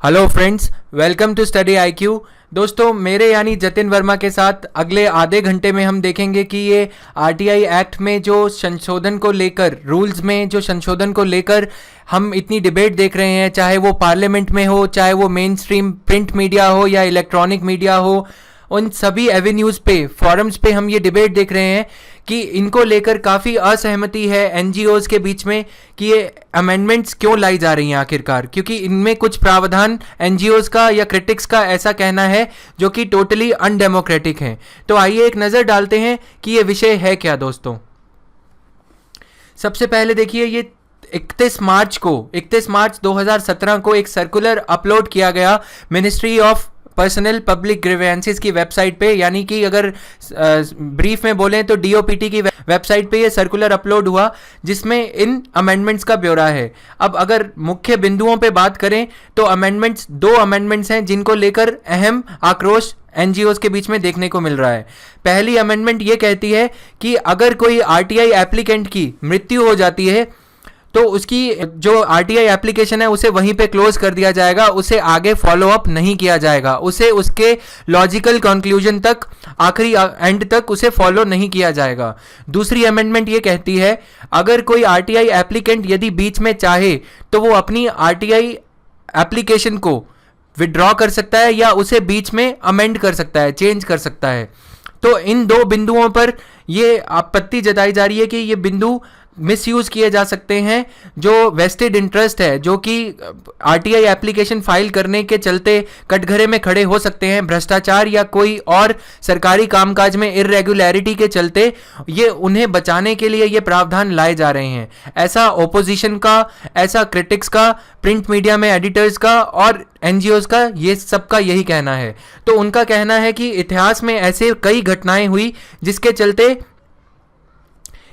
Hello friends, welcome to study IQ. दोस्तों, मेरे यानी जतिन वर्मा के साथ अगले आधे घंटे में हम देखेंगे कि ये आरटीआई एक्ट में जो संशोधन को लेकर, रूल्स में जो संशोधन को लेकर हम इतनी डिबेट देख रहे हैं, चाहे वो पार्लियामेंट में हो, चाहे वो मेन स्ट्रीम प्रिंट मीडिया हो या इलेक्ट्रॉनिक मीडिया हो, उन सभी एवेन्यूज़ पे, फॉरम्स पे हम ये डिबेट देख रहे हैं कि इनको लेकर काफ़ी असहमति है एनजीओज के बीच में कि ये अमेंडमेंट्स क्यों लाई जा रही हैं आखिरकार, क्योंकि इनमें कुछ प्रावधान एनजीओज का या क्रिटिक्स का ऐसा कहना है जो कि टोटली अनडेमोक्रेटिक है। तो आइए एक नज़र डालते हैं कि ये विषय है क्या। दोस्तों, सबसे पहले देखिए, ये 31 मार्च 2017 को एक सर्कुलर अपलोड किया गया ministry of personnel public grievances की वेबसाइट पे, यानी कि अगर ब्रीफ में बोलें तो डीओपीटी की वेबसाइट पे ये सर्कुलर अपलोड हुआ जिसमें इन अमेंडमेंट्स का ब्यौरा है। अब अगर मुख्य बिंदुओं पे बात करें तो दो अमेंडमेंट्स हैं जिनको लेकर अहम आक्रोश एनजीओज के बीच में देखने को मिल रहा है। पहली अमेंडमेंट ये कहती है कि अगर कोई आरटीआई एप्लीकेंट की मृत्यु हो जाती है तो उसकी जो आरटीआई एप्लीकेशन है उसे वहीं पे क्लोज कर दिया जाएगा, उसे आगे फॉलो अप नहीं किया जाएगा, उसे उसके लॉजिकल कंक्लूजन तक, आखिरी एंड तक उसे फॉलो नहीं किया जाएगा। दूसरी अमेंडमेंट ये कहती है अगर कोई आरटीआई एप्लीकेंट यदि बीच में चाहे तो वो अपनी आरटीआई एप्लीकेशन को विड्रॉ कर सकता है या उसे बीच में अमेंड कर सकता है, चेंज कर सकता है। तो इन दो बिंदुओं पर ये आपत्ति जताई जा रही है कि ये बिंदु मिसयूज किए जा सकते हैं। जो वेस्टेड इंटरेस्ट है, जो कि आरटीआई एप्लीकेशन फाइल करने के चलते कटघरे में खड़े हो सकते हैं, भ्रष्टाचार या कोई और सरकारी कामकाज में इरेगुलरिटी के चलते, ये उन्हें बचाने के लिए ये प्रावधान लाए जा रहे हैं। ऐसा ओपोजिशन का, ऐसा क्रिटिक्स का, प्रिंट मीडिया में एडिटर्स का और एनजीओज का, ये सबका यही कहना है। तो उनका कहना है कि इतिहास में ऐसे कई घटनाएं हुई जिसके चलते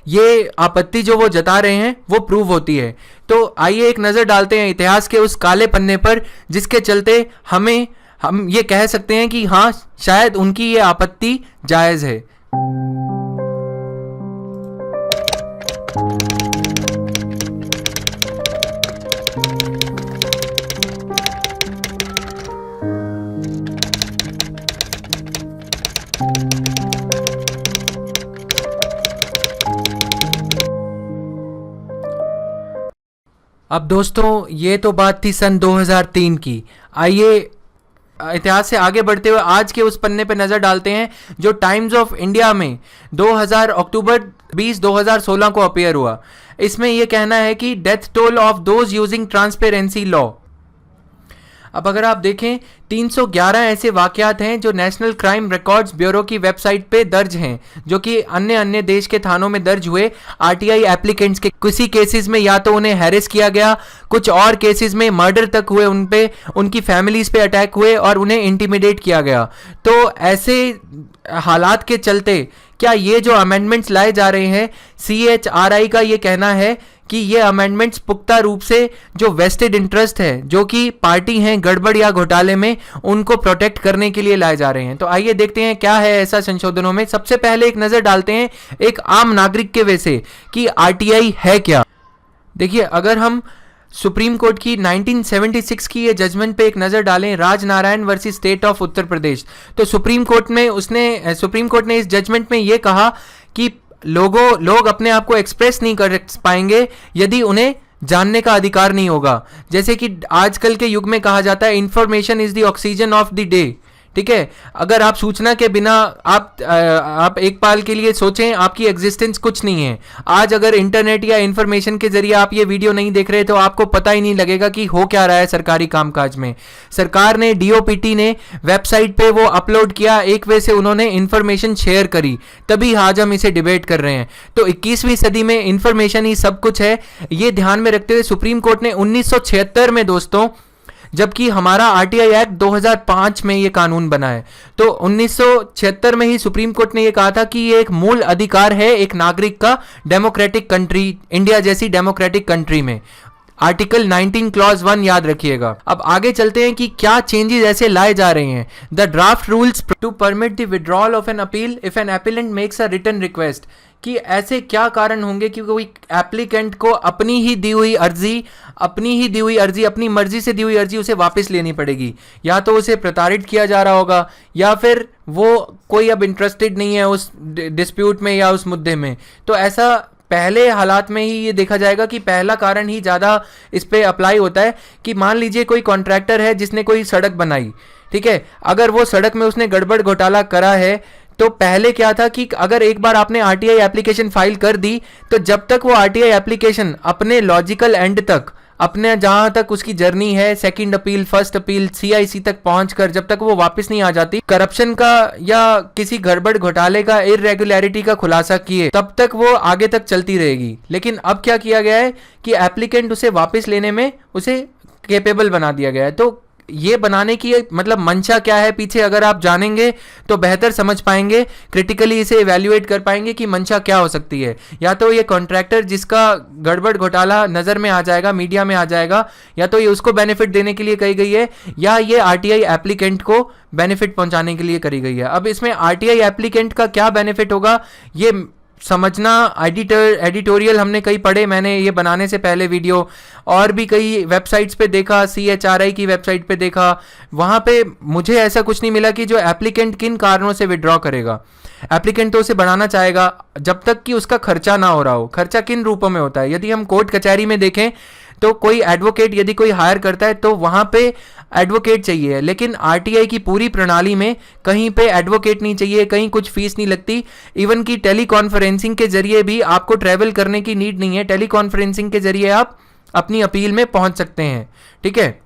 ये आपत्ति जो वो जता रहे हैं वो प्रूव होती है। तो आइए एक नज़र डालते हैं इतिहास के उस काले पन्ने पर जिसके चलते हम ये कह सकते हैं कि हाँ, शायद उनकी ये आपत्ति जायज़ है। अब दोस्तों, ये तो बात थी सन 2003 की। आइए इतिहास से आगे बढ़ते हुए आज के उस पन्ने पे नज़र डालते हैं जो टाइम्स ऑफ इंडिया में अक्टूबर 20 2016 को अपीयर हुआ। इसमें यह कहना है कि death toll of those using transparency law. अब अगर आप देखें, 311 ऐसे वाकयात हैं जो नेशनल क्राइम रिकॉर्ड्स ब्यूरो की वेबसाइट पे दर्ज हैं, जो कि अन्य देश के थानों में दर्ज हुए आरटीआई एप्लीकेंट्स के। किसी केसेस में या तो उन्हें हैरेस किया गया, कुछ और केसेस में मर्डर तक हुए, उन पे, उनकी फैमिलीज पे अटैक हुए और उन्हें इंटिमिडेट किया गया। तो ऐसे हालात के चलते क्या ये जो अमेंडमेंट्स लाए जा रहे हैं, CHRI का ये कहना है कि ये अमेंडमेंट्स पुख्ता रूप से जो वेस्टेड इंटरेस्ट है, जो कि पार्टी हैं गड़बड़ या घोटाले में, उनको प्रोटेक्ट करने के लिए लाए जा रहे हैं। तो आइए देखते हैं क्या है ऐसा संशोधनों में। सबसे पहले एक नज़र डालते हैं एक आम नागरिक के वैसे कि आरटीआई है क्या। देखिए, अगर हम सुप्रीम कोर्ट की 1976 की ये जजमेंट पे एक नज़र डालें, Rajnarayan versus state of Uttar Pradesh, तो सुप्रीम कोर्ट ने इस जजमेंट में ये कहा कि लोग अपने आप को एक्सप्रेस नहीं कर पाएंगे यदि उन्हें जानने का अधिकार नहीं होगा। जैसे कि आजकल के युग में कहा जाता है, information is the oxygen of the day. ठीक है, अगर आप सूचना के बिना आप एक पल के लिए सोचें, आपकी एग्जिस्टेंस कुछ नहीं है। आज अगर इंटरनेट या इंफॉर्मेशन के जरिए आप ये वीडियो नहीं देख रहे तो आपको पता ही नहीं लगेगा कि हो क्या रहा है सरकारी कामकाज में। सरकार ने, डीओपीटी ने वेबसाइट पे वो अपलोड किया, एक वे से उन्होंने इंफॉर्मेशन शेयर करी, तभी आज हम इसे डिबेट कर रहे हैं। तो 21वीं सदी में इंफॉर्मेशन ही सब कुछ है। ये ध्यान में रखते हुए सुप्रीम कोर्ट ने 1976 में, दोस्तों, जबकि हमारा आरटीआई एक्ट 2005 में ये कानून बना है, तो 1976 में ही सुप्रीम कोर्ट ने ये कहा था कि ये एक मूल अधिकार है एक नागरिक का डेमोक्रेटिक कंट्री, इंडिया जैसी डेमोक्रेटिक कंट्री में। आर्टिकल 19 क्लॉज 1 याद रखिएगा। अब आगे चलते हैं कि क्या चेंजेस ऐसे लाए जा रहे हैं। The draft rules to permit the withdrawal of an appeal if an appellant makes a written request, कि ऐसे क्या कारण होंगे कि कोई एप्लीकेंट को अपनी ही दी हुई अर्जी अपनी मर्जी से दी हुई अर्जी उसे वापस लेनी पड़ेगी, या तो उसे प्रताड़ित किया जा रहा होगा या फिर वो कोई अब इंटरेस्टेड नहीं है उस डिस्प्यूट में या उस मुद्दे में। तो ऐसा पहले हालात में ही ये देखा जाएगा कि पहला कारण ही ज़्यादा इस पे अप्लाई होता है कि मान लीजिए कोई कॉन्ट्रैक्टर है जिसने कोई सड़क बनाई, ठीक है, अगर वो सड़क में उसने गड़बड़ घोटाला करा है तो पहले क्या था कि अगर एक बार आपने आरटीआई एप्लीकेशन फाइल कर दी तो जब तक वो आरटीआई एप्लीकेशन अपने लॉजिकल एंड तक, अपने जहां तक उसकी जर्नी है, second appeal, first appeal, CIC तक पहुंचकर जब तक वो वापस नहीं आ जाती करप्शन का या किसी गड़बड़ घोटाले का, इरेगुलरिटी का खुलासा किए, तब तक वो आगे तक चलती रहेगी। लेकिन अब क्या किया गया है कि एप्लीकेंट उसे वापस लेने में उसे केपेबल बना दिया गया है। तो ये बनाने की मतलब मंशा क्या है पीछे, अगर आप जानेंगे तो बेहतर समझ पाएंगे, क्रिटिकली इसे इवैल्यूएट कर पाएंगे कि मंशा क्या हो सकती है। या तो ये कॉन्ट्रैक्टर जिसका गड़बड़ घोटाला नज़र में आ जाएगा, मीडिया में आ जाएगा, या तो ये उसको बेनिफिट देने के लिए कही गई है, या ये आरटीआई एप्लीकेंट को बेनिफिट पहुंचाने के लिए करी गई है। अब इसमें आरटीआई एप्लीकेंट का क्या बेनिफिट होगा ये समझना, एडिटोरियल हमने कई पढ़े, मैंने ये बनाने से पहले वीडियो, और भी कई वेबसाइट्स पे देखा, CHRI की वेबसाइट पे देखा, वहाँ पे मुझे ऐसा कुछ नहीं मिला कि जो एप्लीकेंट किन कारणों से विड्रॉ करेगा। एप्लीकेंट तो उसे बढ़ाना चाहेगा जब तक कि उसका खर्चा ना हो रहा हो। खर्चा किन रूपों में होता है, यदि हम कोर्ट कचहरी में देखें तो कोई एडवोकेट यदि कोई हायर करता है तो वहाँ पे एडवोकेट चाहिए, लेकिन आरटीआई की पूरी प्रणाली में कहीं पे एडवोकेट नहीं चाहिए, कहीं कुछ फीस नहीं लगती। इवन की टेली कॉन्फ्रेंसिंग के जरिए भी आपको ट्रैवल करने की नीड नहीं है, टेली कॉन्फ्रेंसिंग के जरिए आप अपनी अपील में पहुंच सकते हैं, ठीक है।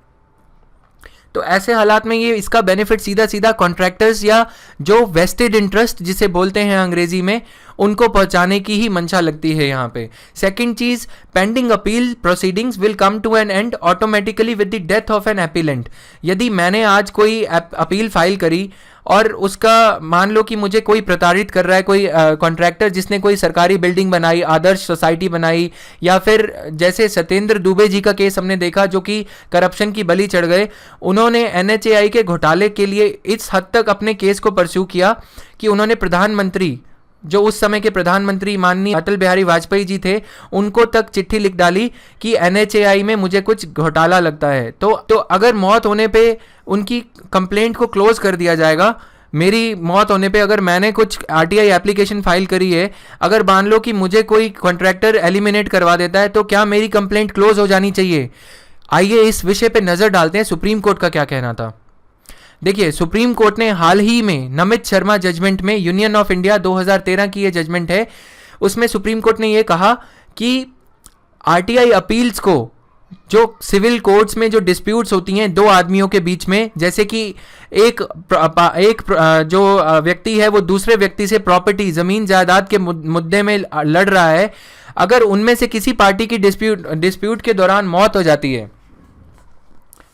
तो ऐसे हालात में ये इसका बेनिफिट सीधा सीधा कॉन्ट्रैक्टर्स या जो वेस्टेड इंटरेस्ट जिसे बोलते हैं अंग्रेजी में, उनको पहुंचाने की ही मंशा लगती है यहाँ पे। सेकंड चीज, pending appeal proceedings will come to an end automatically with the death of an appellant. यदि मैंने आज कोई अपील फाइल करी और उसका मान लो कि मुझे कोई प्रताड़ित कर रहा है, कोई कॉन्ट्रैक्टर जिसने कोई सरकारी बिल्डिंग बनाई, आदर्श सोसाइटी बनाई, या फिर जैसे सत्येंद्र दुबे जी का केस हमने देखा जो कि करप्शन की बलि चढ़ गए, उन्होंने NHAI के घोटाले के लिए इस हद तक अपने केस को परस्यू किया कि उन्होंने प्रधानमंत्री, जो उस समय के प्रधानमंत्री माननीय अटल बिहारी वाजपेयी जी थे, उनको तक चिट्ठी लिख डाली कि NHAI में मुझे कुछ घोटाला लगता है। तो अगर मौत होने पे उनकी कंप्लेंट को क्लोज कर दिया जाएगा, मेरी मौत होने पे अगर मैंने कुछ आरटीआई एप्लीकेशन फाइल करी है, अगर मान लो कि मुझे कोई कॉन्ट्रैक्टर एलिमिनेट करवा देता है, तो क्या मेरी कंप्लेंट क्लोज हो जानी चाहिए? आइए इस विषय पे नजर डालते हैं सुप्रीम कोर्ट का क्या कहना था। देखिए, सुप्रीम कोर्ट ने हाल ही में नमित शर्मा जजमेंट में, यूनियन ऑफ इंडिया 2013 की ये जजमेंट है, उसमें सुप्रीम कोर्ट ने ये कहा कि आरटीआई अपील्स को, जो सिविल कोर्ट्स में जो डिस्प्यूट्स होती हैं दो आदमियों के बीच में, जैसे कि एक जो व्यक्ति है वो दूसरे व्यक्ति से प्रॉपर्टी, जमीन जायदाद के मुद्दे में लड़ रहा है, अगर उनमें से किसी पार्टी की डिस्प्यूट के दौरान मौत हो जाती है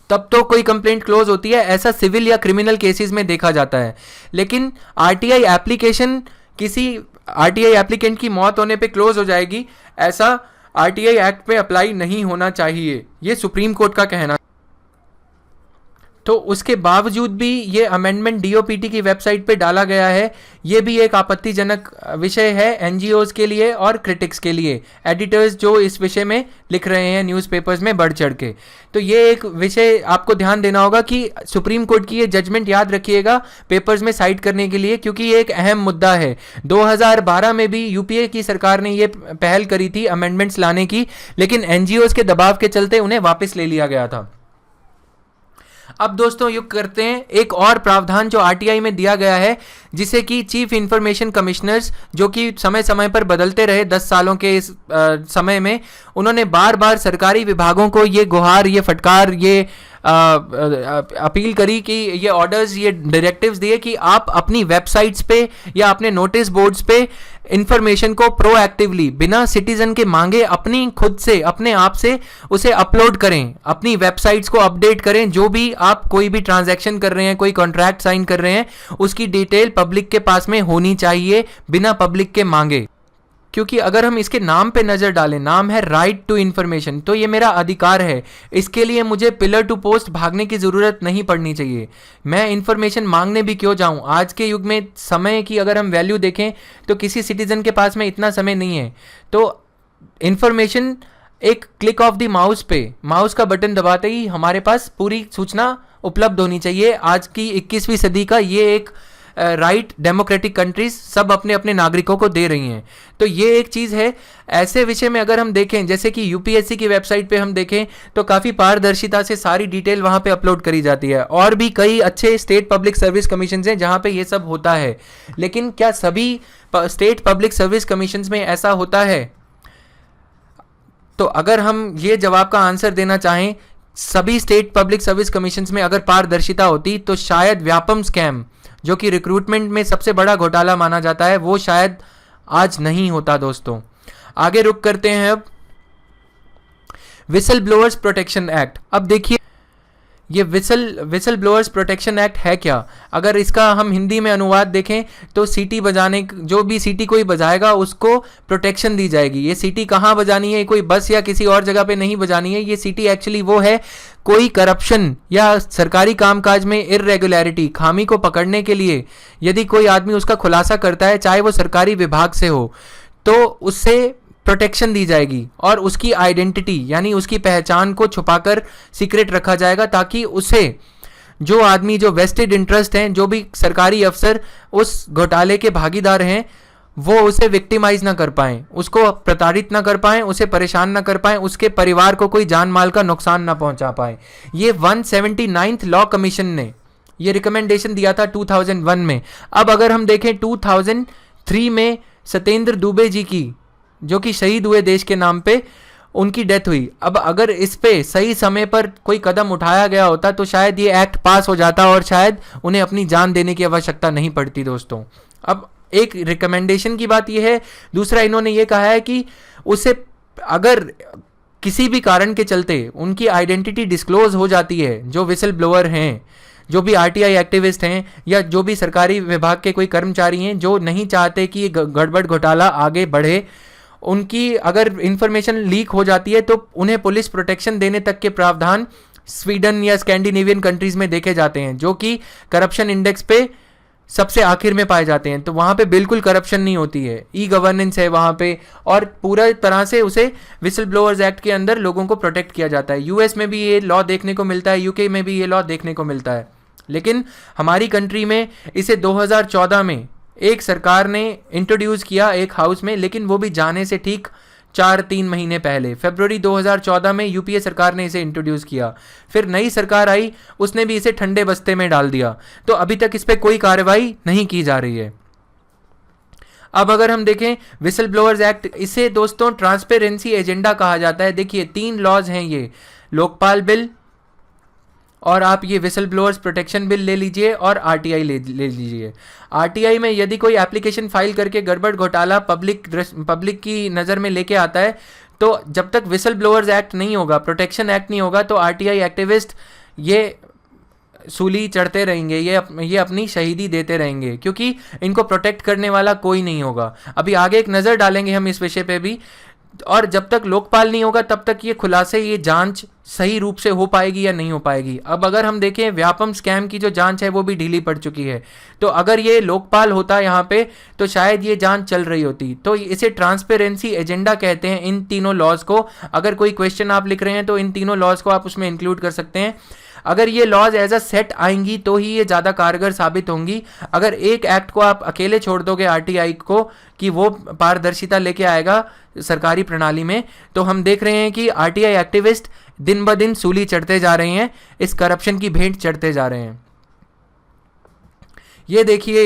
तब तो कोई कंप्लेंट क्लोज होती है। ऐसा सिविल या क्रिमिनल केसेस में देखा जाता है। लेकिन आरटीआई एप्लीकेशन, किसी आरटीआई एप्लीकेंट की मौत होने पे क्लोज हो जाएगी, ऐसा आरटीआई एक्ट पे अप्लाई नहीं होना चाहिए, ये सुप्रीम कोर्ट का कहना। तो उसके बावजूद भी ये अमेंडमेंट डीओपीटी की वेबसाइट पे डाला गया है। ये भी एक आपत्तिजनक विषय है एनजीओज के लिए और क्रिटिक्स के लिए, एडिटर्स जो इस विषय में लिख रहे हैं न्यूज़पेपर्स में बढ़ चढ़ के। तो ये एक विषय आपको ध्यान देना होगा कि सुप्रीम कोर्ट की ये जजमेंट याद रखिएगा पेपर्स में साइट करने के लिए, क्योंकि ये एक अहम मुद्दा है। 2012 में भी यूपीए की सरकार ने ये पहल करी थी अमेंडमेंट्स लाने की, लेकिन एनजीओज के दबाव के चलते उन्हें वापस ले लिया गया था। अब दोस्तों युक्त करते हैं एक और प्रावधान जो आरटीआई में दिया गया है, जिसे कि चीफ इंफॉर्मेशन कमिश्नर्स, जो कि समय समय पर बदलते रहे 10 सालों के इस समय में, उन्होंने बार बार सरकारी विभागों को ये गुहार, ये फटकार, ये अपील करी कि ये ऑर्डर्स, ये डायरेक्टिव्स दिए कि आप अपनी वेबसाइट्स पे या अपने नोटिस बोर्ड्स पे इंफॉर्मेशन को प्रोएक्टिवली, बिना सिटीजन के मांगे, अपनी खुद से, अपने आप से उसे अपलोड करें, अपनी वेबसाइट्स को अपडेट करें। जो भी आप कोई भी ट्रांजैक्शन कर रहे हैं, कोई कॉन्ट्रैक्ट साइन कर रहे हैं, उसकी डिटेल पब्लिक के पास में होनी चाहिए बिना पब्लिक के मांगे। क्योंकि अगर हम इसके नाम पे नज़र डालें, नाम है राइट टू इन्फॉर्मेशन, तो ये मेरा अधिकार है। इसके लिए मुझे पिलर टू पोस्ट भागने की ज़रूरत नहीं पड़नी चाहिए। मैं इन्फॉर्मेशन मांगने भी क्यों जाऊं? आज के युग में समय की अगर हम वैल्यू देखें तो किसी सिटीज़न के पास में इतना समय नहीं है। तो इन्फॉर्मेशन एक क्लिक ऑफ द माउस पे, माउस का बटन दबाते ही हमारे पास पूरी सूचना उपलब्ध होनी चाहिए। आज की 21वीं सदी का ये एक राइट डेमोक्रेटिक कंट्रीज सब अपने अपने नागरिकों को दे रही हैं। तो ये एक चीज़ है। ऐसे विषय में अगर हम देखें, जैसे कि यूपीएससी की वेबसाइट पे हम देखें तो काफ़ी पारदर्शिता से सारी डिटेल वहाँ पे अपलोड करी जाती है। और भी कई अच्छे स्टेट पब्लिक सर्विस कमीशन हैं जहाँ पे ये सब होता है। लेकिन क्या सभी स्टेट पब्लिक सर्विस कमीशन में ऐसा होता है? तो अगर हम ये जवाब का आंसर देना चाहें, सभी स्टेट पब्लिक सर्विस कमीशंस में अगर पारदर्शिता होती तो शायद व्यापम स्कैम, जो कि रिक्रूटमेंट में सबसे बड़ा घोटाला माना जाता है, वो शायद आज नहीं होता। दोस्तों आगे रुक करते हैं अब विसल ब्लोअर्स प्रोटेक्शन एक्ट। अब देखिए ये विसल ब्लोअर्स प्रोटेक्शन एक्ट है क्या? अगर इसका हम हिंदी में अनुवाद देखें तो सीटी बजाने, जो भी सीटी कोई बजाएगा उसको प्रोटेक्शन दी जाएगी। ये सीटी कहाँ बजानी है? कोई बस या किसी और जगह पे नहीं बजानी है। ये सीटी एक्चुअली वो है, कोई करप्शन या सरकारी कामकाज में इर्रेगुलरिटी, खामी को पकड़ने के लिए यदि कोई आदमी उसका खुलासा करता है, चाहे वो सरकारी विभाग से हो, तो उससे प्रोटेक्शन दी जाएगी और उसकी आइडेंटिटी यानी उसकी पहचान को छुपाकर सीक्रेट रखा जाएगा, ताकि उसे जो आदमी, जो वेस्टेड इंटरेस्ट हैं, जो भी सरकारी अफसर उस घोटाले के भागीदार हैं, वो उसे विक्टिमाइज ना कर पाएं, उसको प्रताड़ित ना कर पाएं, उसे परेशान ना कर पाएं, उसके परिवार को कोई जान माल का नुकसान ना पहुंचा पाएं। ये 179th लॉ कमीशन ने ये रिकमेंडेशन दिया था 2001 में। अब अगर हम देखें 2003 में सत्येंद्र दुबे जी की, जो कि शहीद हुए देश के नाम पे, उनकी डेथ हुई। अब अगर इस पे सही समय पर कोई कदम उठाया गया होता तो शायद ये एक्ट पास हो जाता और शायद उन्हें अपनी जान देने की आवश्यकता नहीं पड़ती। दोस्तों अब एक रिकमेंडेशन की बात यह है। दूसरा, इन्होंने ये कहा है कि उसे अगर किसी भी कारण के चलते उनकी आइडेंटिटी डिस्क्लोज हो जाती है, जो विसल ब्लोअर हैं, जो भी आरटीआई एक्टिविस्ट हैं, या जो भी सरकारी विभाग के कोई कर्मचारी हैं जो नहीं चाहते कि गड़बड़ घोटाला आगे बढ़े, उनकी अगर इंफॉर्मेशन लीक हो जाती है तो उन्हें पुलिस प्रोटेक्शन देने तक के प्रावधान स्वीडन या स्कैंडिनेवियन कंट्रीज में देखे जाते हैं, जो कि करप्शन इंडेक्स पे सबसे आखिर में पाए जाते हैं। तो वहाँ पे बिल्कुल करप्शन नहीं होती है, ई गवर्नेंस है वहाँ पे, और पूरा तरह से उसे विसल ब्लोअर्स एक्ट के अंदर लोगों को प्रोटेक्ट किया जाता है। यूएस में भी ये लॉ देखने को मिलता है, यूके में भी ये लॉ देखने को मिलता है। लेकिन हमारी कंट्री में इसे 2014 में एक सरकार ने इंट्रोड्यूस किया एक हाउस में, लेकिन वो भी जाने से ठीक 4-3 महीने पहले, फरवरी 2014 में यूपीए सरकार ने इसे इंट्रोड्यूस किया। फिर नई सरकार आई, उसने भी इसे ठंडे बस्ते में डाल दिया। तो अभी तक इस पर कोई कार्रवाई नहीं की जा रही है। अब अगर हम देखें विसल ब्लोअर्स एक्ट, इसे दोस्तों ट्रांसपेरेंसी एजेंडा कहा जाता है। देखिए 3 लॉज हैं ये, लोकपाल बिल, और आप ये विसल ब्लोअर्स प्रोटेक्शन बिल ले लीजिए, और आरटीआई ले लीजिए। आरटीआई में यदि कोई एप्लीकेशन फाइल करके गड़बड़ घोटाला पब्लिक की नज़र में लेके आता है, तो जब तक विसल ब्लोअर्स एक्ट नहीं होगा, प्रोटेक्शन एक्ट नहीं होगा, तो आरटीआई एक्टिविस्ट ये सूली चढ़ते रहेंगे, ये अपनी शहीदी देते रहेंगे, क्योंकि इनको प्रोटेक्ट करने वाला कोई नहीं होगा। अभी आगे एक नज़र डालेंगे हम इस विषय पे भी। और जब तक लोकपाल नहीं होगा तब तक ये खुलासे, ये जांच सही रूप से हो पाएगी या नहीं हो पाएगी। अब अगर हम देखें व्यापम स्कैम की जो जांच है वो भी ढीली पड़ चुकी है। तो अगर ये लोकपाल होता यहाँ पे तो शायद ये जांच चल रही होती। तो इसे ट्रांसपेरेंसी एजेंडा कहते हैं इन तीनों लॉज को। अगर कोई क्वेश्चन आप लिख रहे हैं तो इन तीनों लॉज को आप उसमें इंक्लूड कर सकते हैं। अगर ये लॉज एज अ सेट आएंगी तो ही ये ज़्यादा कारगर साबित होंगी। अगर एक एक्ट को आप अकेले छोड़ दोगे आरटीआई को कि वो पारदर्शिता लेके आएगा सरकारी प्रणाली में, तो हम देख रहे हैं कि आरटीआई एक्टिविस्ट दिन ब दिन सूली चढ़ते जा रहे हैं, इस करप्शन की भेंट चढ़ते जा रहे हैं। ये देखिए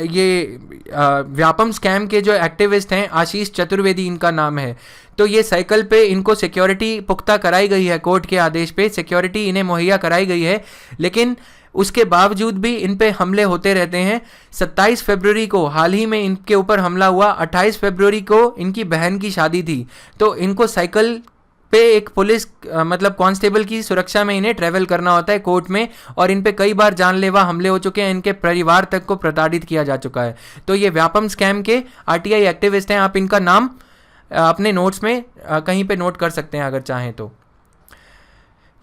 ये व्यापम स्कैम के जो एक्टिविस्ट हैं, आशीष चतुर्वेदी इनका नाम है। तो ये साइकिल पे इनको सिक्योरिटी पुख्ता कराई गई है, कोर्ट के आदेश पे सिक्योरिटी इन्हें मुहैया कराई गई है, लेकिन उसके बावजूद भी इन पे हमले होते रहते हैं। 27 फरवरी को हाल ही में इनके ऊपर हमला हुआ। 28 फरवरी को इनकी बहन की शादी थी, तो इनको साइकिल पे एक पुलिस मतलब कांस्टेबल की सुरक्षा में इन्हें ट्रेवल करना होता है कोर्ट में, और इन पे कई बार जानलेवा हमले हो चुके हैं, इनके परिवार तक को प्रताड़ित किया जा चुका है। तो ये व्यापम स्कैम के आरटीआई एक्टिविस्ट हैं, आप इनका नाम अपने नोट्स में कहीं पे नोट कर सकते हैं अगर चाहें तो।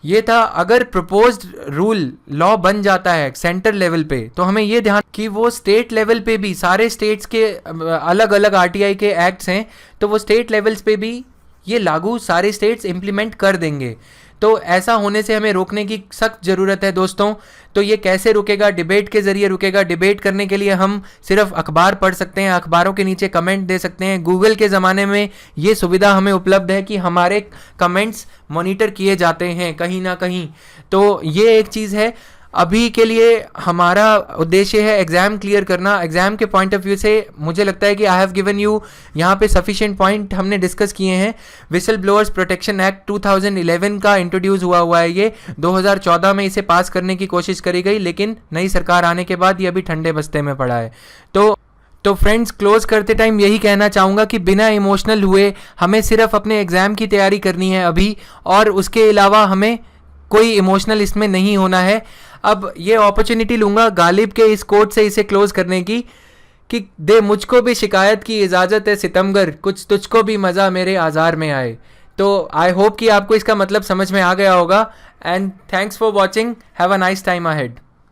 ये था, अगर प्रपोज्ड रूल लॉ बन जाता है सेंटर लेवल पे तो हमें ये ध्यान कि वो स्टेट लेवल पे भी, सारे स्टेट्स के अलग अलग आरटीआई के एक्ट्स हैं, तो वो स्टेट लेवल्स पे भी ये लागू सारे स्टेट्स इम्प्लीमेंट कर देंगे। तो ऐसा होने से हमें रोकने की सख्त ज़रूरत है दोस्तों। तो ये कैसे रुकेगा? डिबेट के ज़रिए रुकेगा। डिबेट करने के लिए हम सिर्फ अखबार पढ़ सकते हैं, अखबारों के नीचे कमेंट दे सकते हैं। गूगल के ज़माने में ये सुविधा हमें उपलब्ध है कि हमारे कमेंट्स मॉनिटर किए जाते हैं कहीं ना कहीं। तो ये एक चीज़ है। अभी के लिए हमारा उद्देश्य है एग्ज़ाम क्लियर करना। एग्ज़ाम के पॉइंट ऑफ व्यू से मुझे लगता है कि आई हैव गिवन यू यहाँ पे सफिशिएंट पॉइंट हमने डिस्कस किए हैं। विसल ब्लोअर्स प्रोटेक्शन एक्ट 2011 का इंट्रोड्यूस हुआ है। ये 2014 में इसे पास करने की कोशिश करी गई, लेकिन नई सरकार आने के बाद ये अभी ठंडे बस्ते में पड़ा है। तो फ्रेंड्स, क्लोज करते टाइम यही कहना चाहूँगा कि बिना इमोशनल हुए हमें सिर्फ अपने एग्ज़ाम की तैयारी करनी है अभी, और उसके अलावा हमें कोई इमोशनल इसमें नहीं होना है। अब ये अपॉर्चुनिटी लूँगा गालिब के इस कोट से इसे क्लोज करने की कि दे मुझको भी शिकायत की इजाज़त है सितमगर, कुछ तुझको भी मज़ा मेरे आज़ार में आए। तो आई होप कि आपको इसका मतलब समझ में आ गया होगा। And thanks for watching, have a nice time ahead.